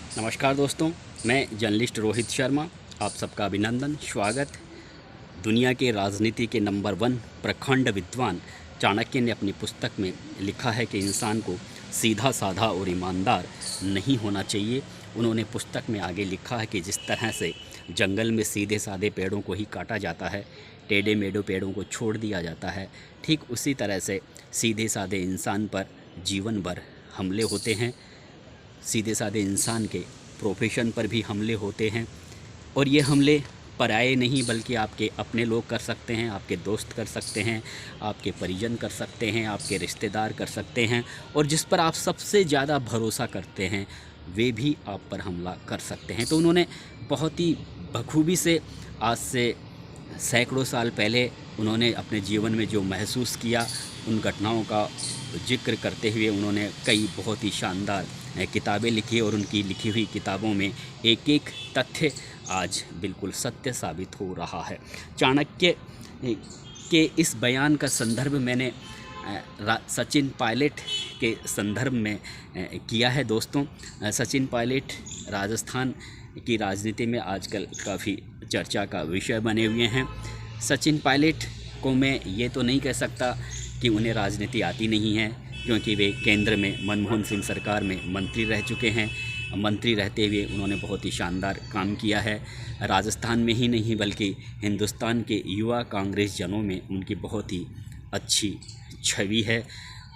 नमस्कार दोस्तों, मैं जर्नलिस्ट रोहित शर्मा। आप सबका अभिनंदन, स्वागत। दुनिया के राजनीति के नंबर 1 प्रखंड विद्वान चाणक्य ने अपनी पुस्तक में लिखा है कि इंसान को सीधा साधा और ईमानदार नहीं होना चाहिए। उन्होंने पुस्तक में आगे लिखा है कि जिस तरह से जंगल में सीधे साधे पेड़ों को ही काटा जाता है, टेढ़े मेढ़े पेड़ों को छोड़ दिया जाता है, ठीक उसी तरह से सीधे साधे इंसान पर जीवन भर हमले होते हैं। सीधे साधे इंसान के प्रोफेशन पर भी हमले होते हैं, और ये हमले पराये नहीं बल्कि आपके अपने लोग कर सकते हैं, आपके दोस्त कर सकते हैं, आपके परिजन कर सकते हैं, आपके रिश्तेदार कर सकते हैं, और जिस पर आप सबसे ज़्यादा भरोसा करते हैं वे भी आप पर हमला कर सकते हैं। तो उन्होंने बहुत ही बखूबी से आज से सैकड़ों साल पहले उन्होंने अपने जीवन में जो महसूस किया उन घटनाओं का जिक्र करते हुए उन्होंने कई बहुत ही शानदार किताबें लिखी, और उनकी लिखी हुई किताबों में एक एक तथ्य आज बिल्कुल सत्य साबित हो रहा है। चाणक्य के इस बयान का संदर्भ मैंने सचिन पायलट के संदर्भ में किया है। दोस्तों, सचिन पायलट राजस्थान की राजनीति में आजकल काफ़ी चर्चा का विषय बने हुए हैं। सचिन पायलट को मैं ये तो नहीं कह सकता कि उन्हें राजनीति आती नहीं है, क्योंकि वे केंद्र में मनमोहन सिंह सरकार में मंत्री रह चुके हैं। मंत्री रहते हुए उन्होंने बहुत ही शानदार काम किया है। राजस्थान में ही नहीं बल्कि हिंदुस्तान के युवा कांग्रेस जनों में उनकी बहुत ही अच्छी छवि है।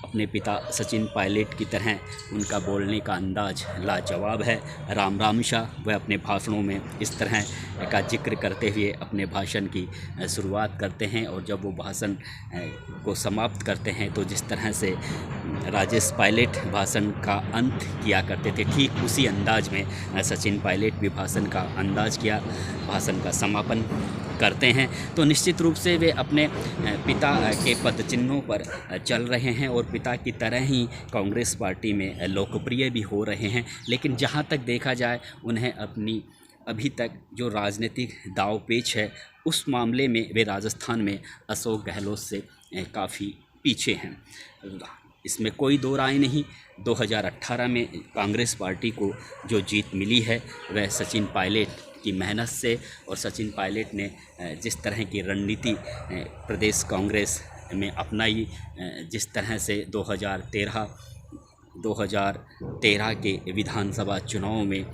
अपने पिता सचिन पायलट की तरह उनका बोलने का अंदाज लाजवाब है। राम राम शाह वह अपने भाषणों में इस तरह का जिक्र करते हुए अपने भाषण की शुरुआत करते हैं, और जब वो भाषण को समाप्त करते हैं तो जिस तरह से राजेश पायलट भाषण का अंत किया करते थे, ठीक उसी अंदाज में सचिन पायलट भी भाषण का अंदाज किया, भाषण का समापन करते हैं। तो निश्चित रूप से वे अपने पिता के पद चिन्हों पर चल रहे हैं और पिता की तरह ही कांग्रेस पार्टी में लोकप्रिय भी हो रहे हैं। लेकिन जहां तक देखा जाए उन्हें अपनी अभी तक जो राजनीतिक दाव पेच है उस मामले में वे राजस्थान में अशोक गहलोत से काफ़ी पीछे हैं, इसमें कोई दो राय नहीं। 2018 में कांग्रेस पार्टी को जो जीत मिली है वह सचिन पायलट की मेहनत से, और सचिन पायलट ने जिस तरह की रणनीति प्रदेश कांग्रेस में अपनाई, जिस तरह से 2013 के विधानसभा चुनाव में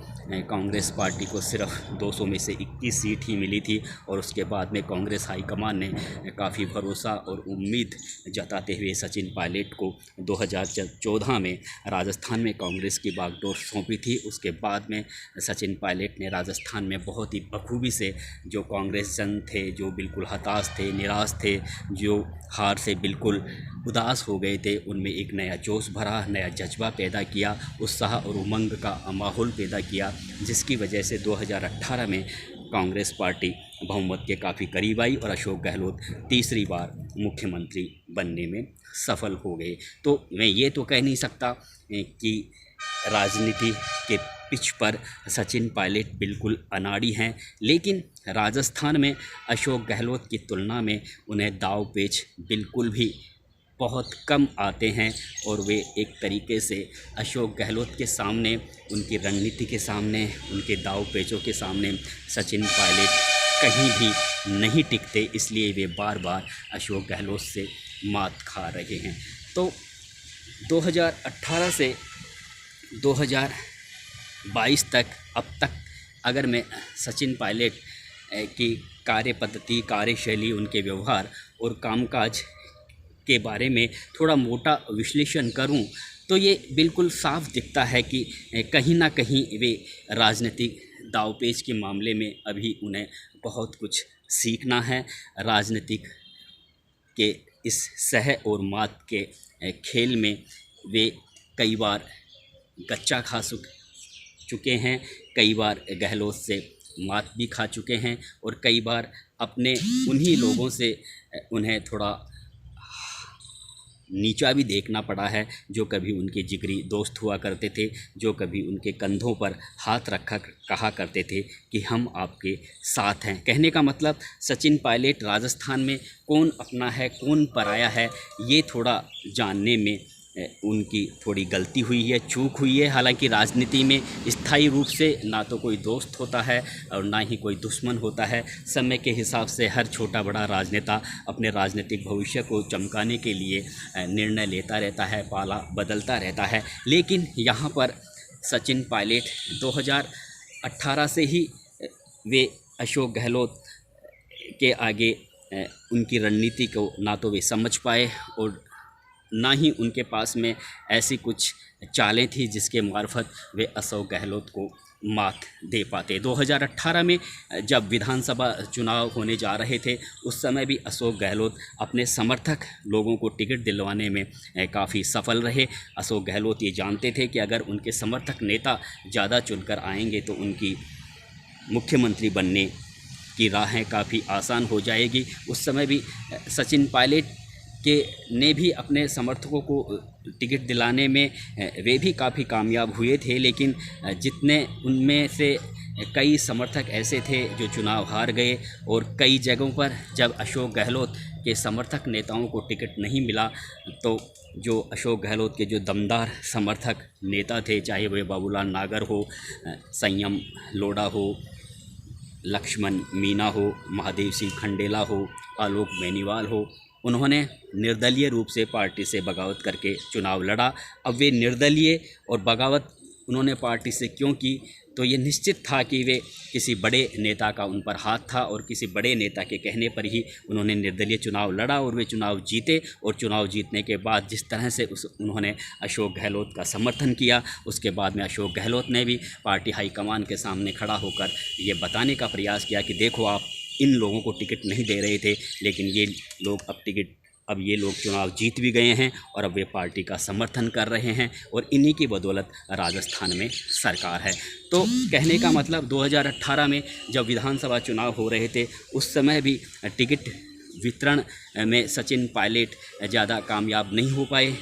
कांग्रेस पार्टी को सिर्फ 200 में से 21 सीट ही मिली थी, और उसके बाद में कांग्रेस हाईकमान ने काफ़ी भरोसा और उम्मीद जताते हुए सचिन पायलट को 2014 में राजस्थान में कांग्रेस की बागडोर सौंपी थी। उसके बाद में सचिन पायलट ने राजस्थान में बहुत ही बखूबी से जो कांग्रेस जन थे, जो बिल्कुल हताश थे, निराश थे, जो हार से बिल्कुल उदास हो गए थे, उनमें एक नया जोश भरा, नया जज्बा पैदा किया, उत्साह और उमंग का माहौल पैदा किया, जिसकी वजह से 2018 में कांग्रेस पार्टी बहुमत के काफ़ी करीब आई और अशोक गहलोत तीसरी बार मुख्यमंत्री बनने में सफल हो गए। तो मैं ये तो कह नहीं सकता कि राजनीति के पिच पर सचिन पायलट बिल्कुल अनाड़ी हैं, लेकिन राजस्थान में अशोक गहलोत की तुलना में उन्हें दाव पेच बिल्कुल भी बहुत कम आते हैं, और वे एक तरीके से अशोक गहलोत के सामने, उनकी रणनीति के सामने, उनके दाव पेचों के सामने सचिन पायलट कहीं भी नहीं टिकते। इसलिए वे बार बार अशोक गहलोत से मात खा रहे हैं। तो 2018 से 2022 तक, अब तक अगर मैं सचिन पायलट की कार्य पद्धति, कार्यशैली, उनके व्यवहार और कामकाज के बारे में थोड़ा मोटा विश्लेषण करूं तो ये बिल्कुल साफ दिखता है कि कहीं ना कहीं वे राजनीतिक दावपेच के मामले में अभी उन्हें बहुत कुछ सीखना है। राजनीतिक के इस सह और मात के खेल में वे कई बार गच्चा खा चुके हैं, कई बार गहलोत से मात भी खा चुके हैं, और कई बार अपने उन्हीं लोगों से उन्हें थोड़ा नीचा भी देखना पड़ा है, जो कभी उनके जिगरी दोस्त हुआ करते थे, जो कभी उनके कंधों पर हाथ रखा कहा करते थे कि हम आपके साथ हैं। कहने का मतलब सचिन पायलट राजस्थान में कौन अपना है, कौन पराया है, ये थोड़ा जानने में उनकी थोड़ी गलती हुई है, चूक हुई है। हालांकि राजनीति में स्थायी रूप से ना तो कोई दोस्त होता है और ना ही कोई दुश्मन होता है। समय के हिसाब से हर छोटा बड़ा राजनेता अपने राजनीतिक भविष्य को चमकाने के लिए निर्णय लेता रहता है, पाला बदलता रहता है। लेकिन यहाँ पर सचिन पायलट 2018 से ही वे अशोक गहलोत के आगे उनकी रणनीति को ना तो वे समझ पाए और ना ही उनके पास में ऐसी कुछ चालें थी जिसके मार्फत वे अशोक गहलोत को मात दे पाते। 2018 में जब विधानसभा चुनाव होने जा रहे थे उस समय भी अशोक गहलोत अपने समर्थक लोगों को टिकट दिलवाने में काफ़ी सफल रहे। अशोक गहलोत ये जानते थे कि अगर उनके समर्थक नेता ज़्यादा चुनकर आएंगे तो उनकी मुख्यमंत्री बनने की राहें काफ़ी आसान हो जाएगी। उस समय भी सचिन पायलट ने भी अपने समर्थकों को टिकट दिलाने में वे भी काफ़ी कामयाब हुए थे। लेकिन जितने उनमें से कई समर्थक ऐसे थे जो चुनाव हार गए और कई जगहों पर जब अशोक गहलोत के समर्थक नेताओं को टिकट नहीं मिला तो जो अशोक गहलोत के जो दमदार समर्थक नेता थे, चाहे वह बाबूलाल नागर हो, संयम लोढ़ा हो, लक्ष्मण मीणा हो, महादेव सिंह खंडेला हो, आलोक बेनीवाल हो, उन्होंने निर्दलीय रूप से पार्टी से बगावत करके चुनाव लड़ा। अब वे निर्दलीय और बगावत उन्होंने पार्टी से क्यों की, तो ये निश्चित था कि वे किसी बड़े नेता का उन पर हाथ था और किसी बड़े नेता के कहने पर ही उन्होंने निर्दलीय चुनाव लड़ा और वे चुनाव जीते। और चुनाव जीतने के बाद जिस तरह से उन्होंने अशोक गहलोत का समर्थन किया, उसके बाद में अशोक गहलोत ने भी पार्टी हाईकमान के सामने खड़ा होकर ये बताने का प्रयास किया कि देखो आप इन लोगों को टिकट नहीं दे रहे थे, लेकिन ये लोग अब ये लोग चुनाव जीत भी गए हैं और अब वे पार्टी का समर्थन कर रहे हैं और इन्हीं की बदौलत राजस्थान में सरकार है। तो कहने का मतलब 2018 में जब विधानसभा चुनाव हो रहे थे उस समय भी टिकट वितरण में सचिन पायलट ज़्यादा कामयाब नहीं हो पाए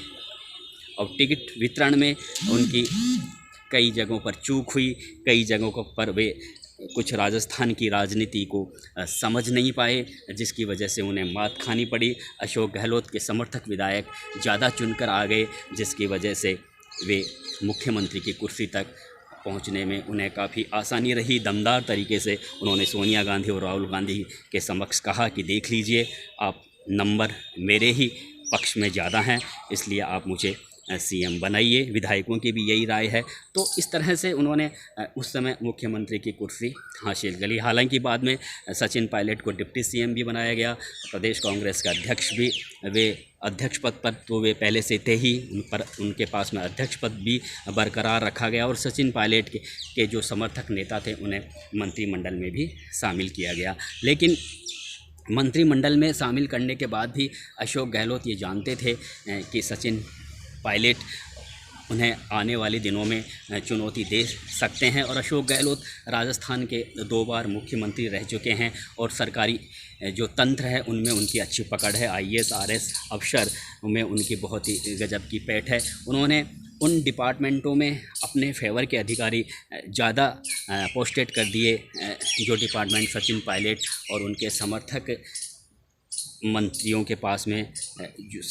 और टिकट वितरण में उनकी कई जगहों पर चूक हुई, कई जगहों पर वे कुछ राजस्थान की राजनीति को समझ नहीं पाए, जिसकी वजह से उन्हें मात खानी पड़ी। अशोक गहलोत के समर्थक विधायक ज़्यादा चुनकर आ गए, जिसकी वजह से वे मुख्यमंत्री की कुर्सी तक पहुंचने में उन्हें काफ़ी आसानी रही। दमदार तरीके से उन्होंने सोनिया गांधी और राहुल गांधी के समक्ष कहा कि देख लीजिए, आप नंबर मेरे ही पक्ष में ज़्यादा हैं, इसलिए आप मुझे सीएम बनाइए। विधायकों की भी यही राय है। तो इस तरह से उन्होंने उस समय मुख्यमंत्री की कुर्सी हासिल करी। हालांकि बाद में सचिन पायलट को डिप्टी सीएम भी बनाया गया, प्रदेश कांग्रेस का अध्यक्ष भी। वे अध्यक्ष पद पर तो वे पहले से थे ही, उनके पास में अध्यक्ष पद भी बरकरार रखा गया और सचिन पायलट के जो समर्थक नेता थे उन्हें मंत्रिमंडल में भी शामिल किया गया। लेकिन मंत्रिमंडल में शामिल करने के बाद भी अशोक गहलोत ये जानते थे कि सचिन पायलट उन्हें आने वाले दिनों में चुनौती दे सकते हैं और अशोक गहलोत राजस्थान के 2 बार मुख्यमंत्री रह चुके हैं और सरकारी जो तंत्र है उनमें उनकी अच्छी पकड़ है। IAS RS अफसर में उनकी बहुत ही गजब की पैठ है। उन्होंने उन डिपार्टमेंटों में अपने फेवर के अधिकारी ज़्यादा पोस्टेड कर दिए जो डिपार्टमेंट सचिन पायलट और उनके समर्थक मंत्रियों के पास में, जो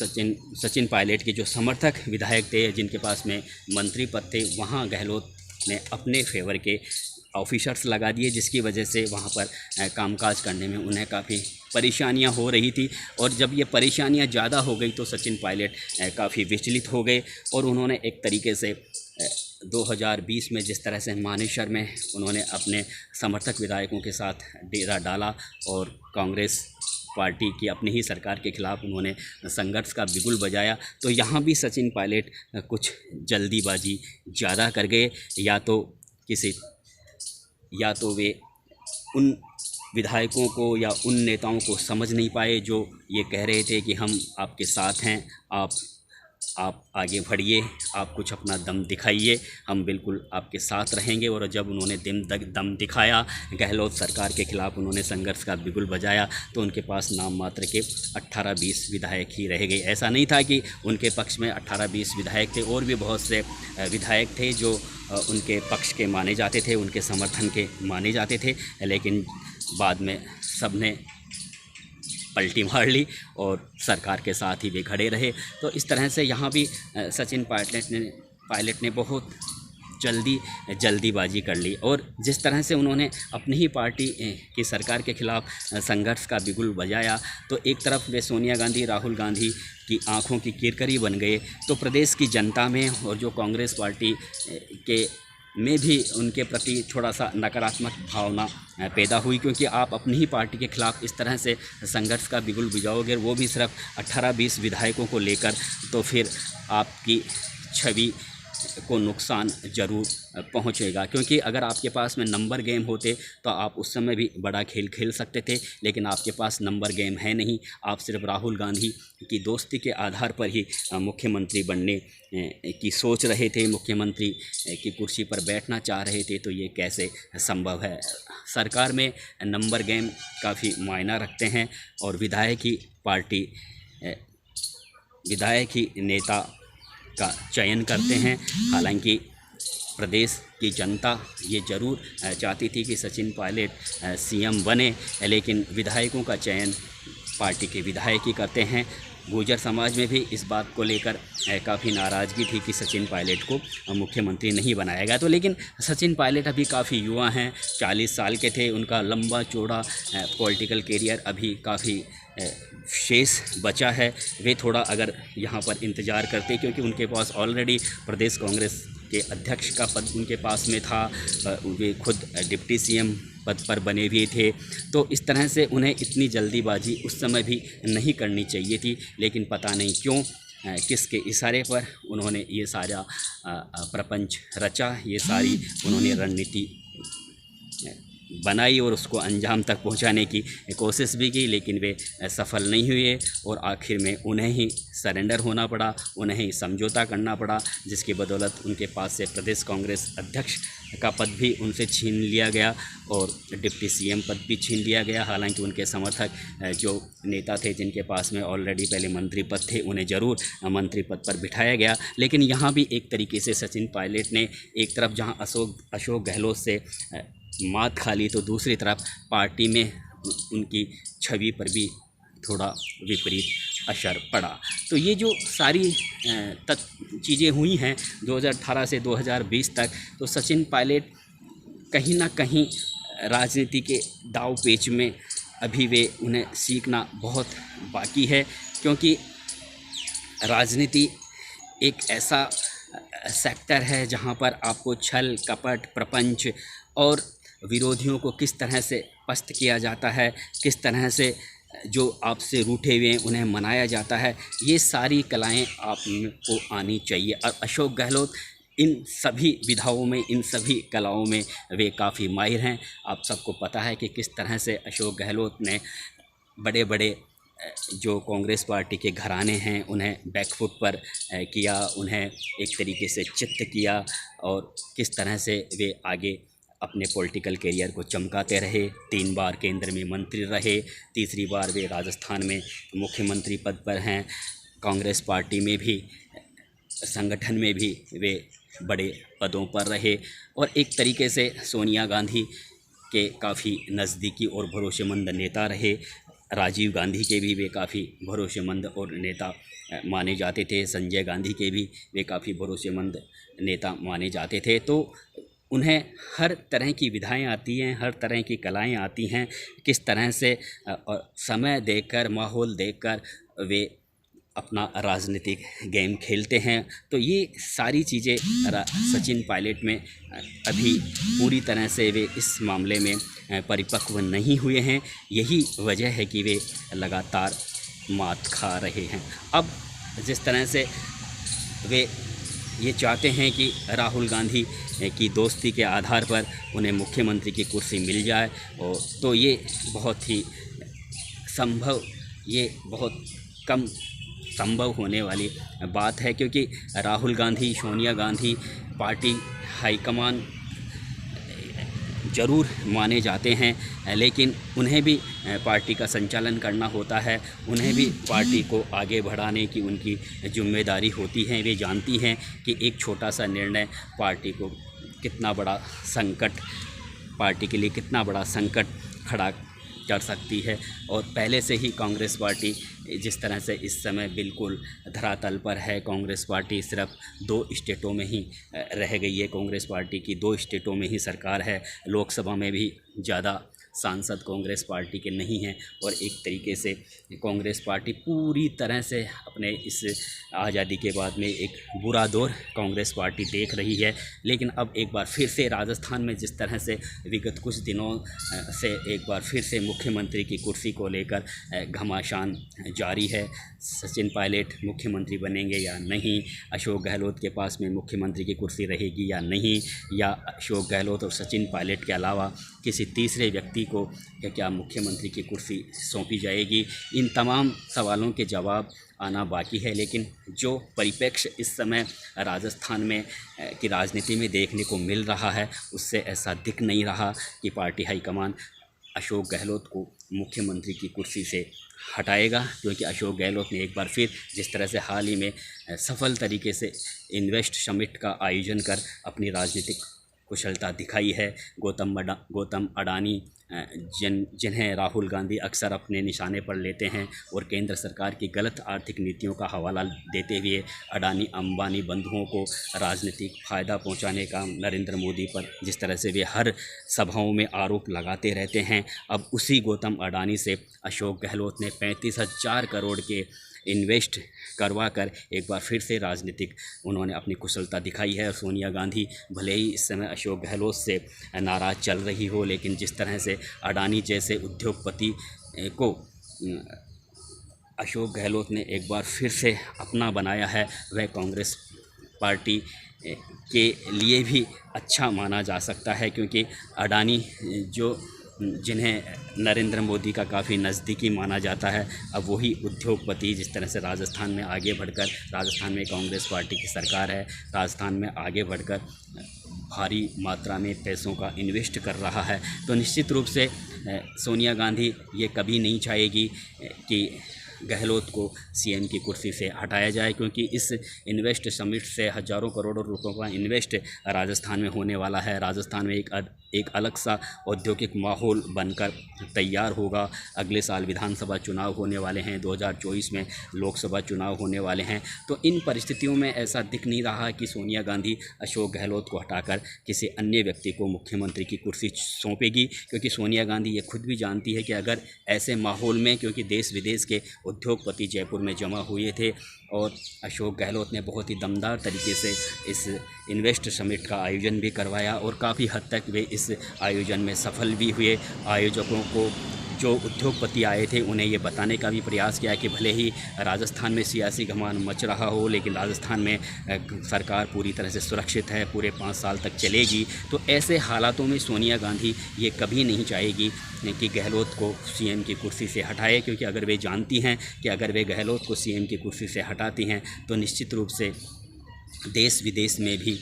सचिन पायलट के जो समर्थक विधायक थे जिनके पास में मंत्री पद थे, वहाँ गहलोत ने अपने फेवर के ऑफिसर्स लगा दिए, जिसकी वजह से वहाँ पर कामकाज करने में उन्हें काफ़ी परेशानियाँ हो रही थी। और जब ये परेशानियाँ ज़्यादा हो गई तो सचिन पायलट काफ़ी विचलित हो गए और उन्होंने एक तरीके से 2020 में जिस तरह से मानेसर में उन्होंने अपने समर्थक विधायकों के साथ डेरा डाला और कांग्रेस पार्टी की अपनी ही सरकार के खिलाफ उन्होंने संघर्ष का बिगुल बजाया, तो यहाँ भी सचिन पायलट कुछ जल्दीबाजी ज़्यादा कर गए। या तो वे उन विधायकों को या उन नेताओं को समझ नहीं पाए जो ये कह रहे थे कि हम आपके साथ हैं, आप आगे बढ़िए, आप कुछ अपना दम दिखाइए, हम बिल्कुल आपके साथ रहेंगे। और जब उन्होंने दम दिखाया, गहलोत सरकार के खिलाफ उन्होंने संघर्ष का बिगुल बजाया, तो उनके पास नाम मात्र के 18-20 विधायक ही रह गए। ऐसा नहीं था कि उनके पक्ष में 18-20 विधायक थे, और भी बहुत से विधायक थे जो उनके पक्ष के माने जाते थे, उनके समर्थन के माने जाते थे, लेकिन बाद में सबने पलटी मार ली और सरकार के साथ ही वे खड़े रहे। तो इस तरह से यहाँ भी सचिन पायलट ने बहुत जल्दीबाजी कर ली और जिस तरह से उन्होंने अपनी ही पार्टी की सरकार के खिलाफ संघर्ष का बिगुल बजाया, तो एक तरफ वे सोनिया गांधी, राहुल गांधी की आंखों की किरकिरी बन गए, तो प्रदेश की जनता में और जो कांग्रेस पार्टी के में भी उनके प्रति थोड़ा सा नकारात्मक भावना पैदा हुई, क्योंकि आप अपनी ही पार्टी के खिलाफ इस तरह से संघर्ष का बिगुल बुझाओगे, वो भी सिर्फ 18-20 विधायकों को लेकर, तो फिर आपकी छवि को नुकसान ज़रूर पहुंचेगा। क्योंकि अगर आपके पास में नंबर गेम होते तो आप उस समय भी बड़ा खेल खेल सकते थे, लेकिन आपके पास नंबर गेम है नहीं। आप सिर्फ राहुल गांधी की दोस्ती के आधार पर ही मुख्यमंत्री बनने की सोच रहे थे, मुख्यमंत्री की कुर्सी पर बैठना चाह रहे थे, तो ये कैसे संभव है। सरकार में नंबर गेम काफ़ी मायना रखते हैं और विधायक ही नेता का चयन करते हैं। हालांकि प्रदेश की जनता ये ज़रूर चाहती थी कि सचिन पायलट सीएम बने, लेकिन विधायकों का चयन पार्टी के विधायक ही करते हैं। गुर्जर समाज में भी इस बात को लेकर काफ़ी नाराज़गी थी कि सचिन पायलट को मुख्यमंत्री नहीं बनाया गया। तो लेकिन सचिन पायलट अभी काफ़ी युवा हैं, 40 साल के थे, उनका लंबा चौड़ा पॉलिटिकल करियर अभी काफ़ी शेष बचा है। वे थोड़ा अगर यहाँ पर इंतज़ार करते, क्योंकि उनके पास ऑलरेडी प्रदेश कांग्रेस के अध्यक्ष का पद उनके पास में था, वे खुद डिप्टी सीएम पद पर बने हुए थे, तो इस तरह से उन्हें इतनी जल्दीबाजी उस समय भी नहीं करनी चाहिए थी। लेकिन पता नहीं क्यों किसके इशारे पर उन्होंने ये सारा प्रपंच रचा, ये सारी उन्होंने रणनीति बनाई और उसको अंजाम तक पहुंचाने की कोशिश भी की, लेकिन वे सफल नहीं हुए और आखिर में उन्हें ही सरेंडर होना पड़ा, उन्हें ही समझौता करना पड़ा, जिसकी बदौलत उनके पास से प्रदेश कांग्रेस अध्यक्ष का पद भी उनसे छीन लिया गया और डिप्टी सीएम पद भी छीन लिया गया। हालांकि उनके समर्थक जो नेता थे, जिनके पास में ऑलरेडी पहले मंत्री पद थे, उन्हें ज़रूर मंत्री पद पर बिठाया गया। लेकिन यहाँ भी एक तरीके से सचिन पायलट ने एक तरफ जहाँ अशोक गहलोत से मात खा ली, तो दूसरी तरफ पार्टी में उनकी छवि पर भी थोड़ा विपरीत असर पड़ा। तो ये जो सारी चीज़ें हुई हैं 2018 से 2020 तक, तो सचिन पायलट कहीं ना कहीं राजनीति के दाव पेच में अभी वे उन्हें सीखना बहुत बाकी है, क्योंकि राजनीति एक ऐसा सेक्टर है जहाँ पर आपको छल कपट प्रपंच और विरोधियों को किस तरह से पस्त किया जाता है, किस तरह से जो आपसे रूठे हुए हैं उन्हें मनाया जाता है, ये सारी कलाएं आपको आनी चाहिए। और अशोक गहलोत इन सभी विधाओं में, इन सभी कलाओं में वे काफ़ी माहिर हैं। आप सबको पता है कि किस तरह से अशोक गहलोत ने बड़े बड़े जो कांग्रेस पार्टी के घराने हैं उन्हें बैकफुट पर किया, उन्हें एक तरीके से चित्त किया और किस तरह से वे आगे अपने पॉलिटिकल करियर को चमकाते रहे। 3 बार केंद्र में मंत्री रहे, तीसरी बार वे राजस्थान में मुख्यमंत्री पद पर हैं। कांग्रेस पार्टी में भी, संगठन में भी वे बड़े पदों पर रहे और एक तरीके से सोनिया गांधी के काफ़ी नज़दीकी और भरोसेमंद नेता रहे। राजीव गांधी के भी वे काफ़ी भरोसेमंद और नेता माने जाते थे, संजय गांधी के भी वे काफ़ी भरोसेमंद नेता माने जाते थे। तो उन्हें हर तरह की विधाएं आती हैं, हर तरह की कलाएं आती हैं, किस तरह से समय देकर, माहौल देखकर वे अपना राजनीतिक गेम खेलते हैं। तो ये सारी चीज़ें सचिन पायलट में अभी पूरी तरह से वे इस मामले में परिपक्व नहीं हुए हैं। यही वजह है कि वे लगातार मात खा रहे हैं। अब जिस तरह से वे ये चाहते हैं कि राहुल गांधी की दोस्ती के आधार पर उन्हें मुख्यमंत्री की कुर्सी मिल जाए, और तो ये बहुत कम संभव होने वाली बात है, क्योंकि राहुल गांधी, सोनिया गांधी पार्टी हाईकमान ज़रूर माने जाते हैं, लेकिन उन्हें भी पार्टी का संचालन करना होता है, उन्हें भी पार्टी को आगे बढ़ाने की उनकी जिम्मेदारी होती है। वे जानती हैं कि एक छोटा सा निर्णय पार्टी को कितना बड़ा संकट, पार्टी के लिए कितना बड़ा संकट खड़ा कर सकती है। और पहले से ही कांग्रेस पार्टी जिस तरह से इस समय बिल्कुल धरातल पर है, कांग्रेस पार्टी सिर्फ 2 स्टेटों में ही रह गई है। कांग्रेस पार्टी की 2 स्टेटों में ही सरकार है, लोकसभा में भी ज़्यादा सांसद कांग्रेस पार्टी के नहीं हैं। और एक तरीके से कांग्रेस पार्टी पूरी तरह से अपने इस आज़ादी के बाद में एक बुरा दौर कांग्रेस पार्टी देख रही है। लेकिन अब एक बार फिर से राजस्थान में जिस तरह से विगत कुछ दिनों से एक बार फिर से मुख्यमंत्री की कुर्सी को लेकर घमासान जारी है। सचिन पायलट मुख्यमंत्री बनेंगे या नहीं, अशोक गहलोत के पास में मुख्यमंत्री की कुर्सी रहेगी या नहीं, या अशोक गहलोत और सचिन पायलट के अलावा किसी तीसरे व्यक्ति को क्या मुख्यमंत्री की कुर्सी सौंपी जाएगी, इन तमाम सवालों के जवाब आना बाकी है। लेकिन जो परिप्रेक्ष्य इस समय राजस्थान में की राजनीति में देखने को मिल रहा है, उससे ऐसा दिख नहीं रहा कि पार्टी हाईकमान अशोक गहलोत को मुख्यमंत्री की कुर्सी से हटाएगा। क्योंकि अशोक गहलोत ने एक बार फिर जिस तरह से हाल ही में सफल तरीके से इन्वेस्ट समिट का आयोजन कर अपनी राजनीतिक कुशलता दिखाई है। गौतम अडानी जिन्हें राहुल गांधी अक्सर अपने निशाने पर लेते हैं और केंद्र सरकार की गलत आर्थिक नीतियों का हवाला देते हुए अडानी अंबानी बंधुओं को राजनीतिक फ़ायदा पहुंचाने का नरेंद्र मोदी पर जिस तरह से वे हर सभाओं में आरोप लगाते रहते हैं, अब उसी गौतम अडानी से अशोक गहलोत ने 35,000 करोड़ के इन्वेस्ट करवा कर एक बार फिर से राजनीतिक उन्होंने अपनी कुशलता दिखाई है। और सोनिया गांधी भले ही इस समय अशोक गहलोत से नाराज़ चल रही हो, लेकिन जिस तरह से अडानी जैसे उद्योगपति को अशोक गहलोत ने एक बार फिर से अपना बनाया है, वह कांग्रेस पार्टी के लिए भी अच्छा माना जा सकता है। क्योंकि अडानी जिन्हें नरेंद्र मोदी का काफ़ी नज़दीकी माना जाता है, अब वही उद्योगपति जिस तरह से राजस्थान में आगे बढ़कर, राजस्थान में कांग्रेस पार्टी की सरकार है, राजस्थान में आगे बढ़कर भारी मात्रा में पैसों का इन्वेस्ट कर रहा है, तो निश्चित रूप से सोनिया गांधी ये कभी नहीं चाहेगी कि गहलोत को सीएम की कुर्सी से हटाया जाए। क्योंकि इस इन्वेस्ट समिट से हज़ारों करोड़ों रुपयों का इन्वेस्ट राजस्थान में होने वाला है। राजस्थान में एक अलग सा औद्योगिक माहौल बनकर तैयार होगा। अगले साल विधानसभा चुनाव होने वाले हैं, 2024 में लोकसभा चुनाव होने वाले हैं। तो इन परिस्थितियों में ऐसा दिख नहीं रहा कि सोनिया गांधी अशोक गहलोत को हटाकर किसी अन्य व्यक्ति को मुख्यमंत्री की कुर्सी सौंपेगी। क्योंकि सोनिया गांधी ये खुद भी जानती है कि अगर ऐसे माहौल में, क्योंकि देश विदेश के उद्योगपति जयपुर में जमा हुए थे और अशोक गहलोत ने बहुत ही दमदार तरीके से इस इन्वेस्ट समिट का आयोजन भी करवाया और काफ़ी हद तक वे इस आयोजन में सफल भी हुए। आयोजकों को जो उद्योगपति आए थे उन्हें ये बताने का भी प्रयास किया कि भले ही राजस्थान में सियासी घमान मच रहा हो, लेकिन राजस्थान में सरकार पूरी तरह से सुरक्षित है, पूरे 5 साल तक चलेगी। तो ऐसे हालातों में सोनिया गांधी ये कभी नहीं चाहेगी कि गहलोत को सीएम की कुर्सी से हटाए। क्योंकि अगर वे जानती हैं कि अगर वे गहलोत को सीएम की कुर्सी से हटाती हैं तो निश्चित रूप से देश विदेश में भी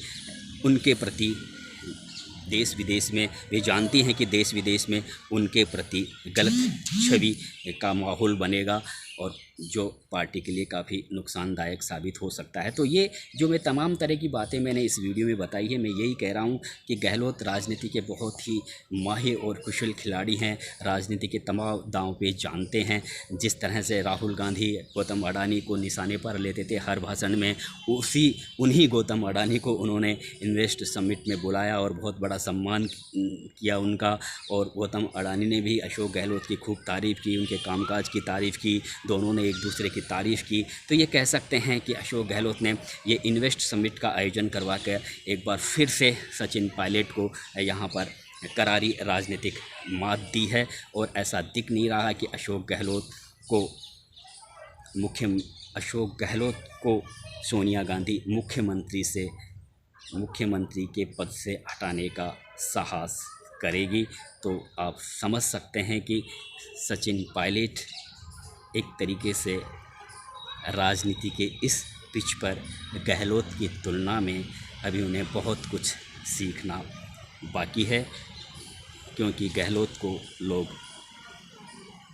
उनके प्रति वे जानती हैं कि देश विदेश में उनके प्रति गलत छवि का माहौल बनेगा और जो पार्टी के लिए काफ़ी नुकसानदायक साबित हो सकता है। तो ये जो मैं तमाम तरह की बातें मैंने इस वीडियो में बताई है, मैं यही कह रहा हूँ कि गहलोत राजनीति के बहुत ही माहिर और कुशल खिलाड़ी हैं, राजनीति के तमाम दांव पे जानते हैं। जिस तरह से राहुल गांधी गौतम अडानी को निशाने पर लेते थे हर भाषण में, उन्हीं गौतम अडानी को उन्होंने इन्वेस्ट समिट में बुलाया और बहुत बड़ा सम्मान किया उनका। और गौतम अडानी ने भी अशोक गहलोत की खूब तारीफ़ की, उनके कामकाज की तारीफ़ की, दोनों ने एक दूसरे की तारीफ़ की। तो ये कह सकते हैं कि अशोक गहलोत ने ये इन्वेस्ट समिट का आयोजन करवा कर एक बार फिर से सचिन पायलट को यहाँ पर करारी राजनीतिक मात दी है। और ऐसा दिख नहीं रहा कि अशोक गहलोत को सोनिया गांधी मुख्यमंत्री के पद से हटाने का साहस करेगी। तो आप समझ सकते हैं कि सचिन पायलट एक तरीके से राजनीति के इस पिच पर गहलोत की तुलना में अभी उन्हें बहुत कुछ सीखना बाकी है। क्योंकि गहलोत को लोग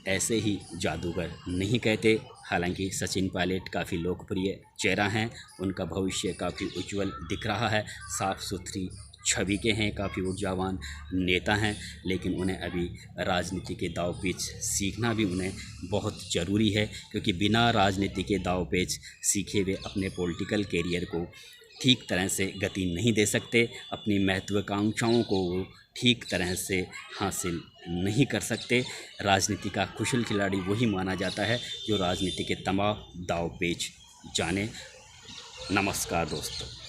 ऐसे ही जादूगर नहीं कहते। हालांकि सचिन पायलट काफ़ी लोकप्रिय चेहरा हैं, उनका भविष्य काफ़ी उज्जवल दिख रहा है। साफ़ सुथरी छवि के हैं, काफ़ी ऊर्जावान नेता हैं, लेकिन उन्हें अभी राजनीति के दाव पेच सीखना भी उन्हें बहुत ज़रूरी है, क्योंकि बिना राजनीति के दाव पेच सीखे वे अपने पॉलिटिकल कैरियर को ठीक तरह से गति नहीं दे सकते, अपनी महत्वाकांक्षाओं को वो ठीक तरह से हासिल नहीं कर सकते। राजनीति का कुशल खिलाड़ी वही माना जाता है जो राजनीति के तमाम दाव पेच जाने। नमस्कार दोस्तों।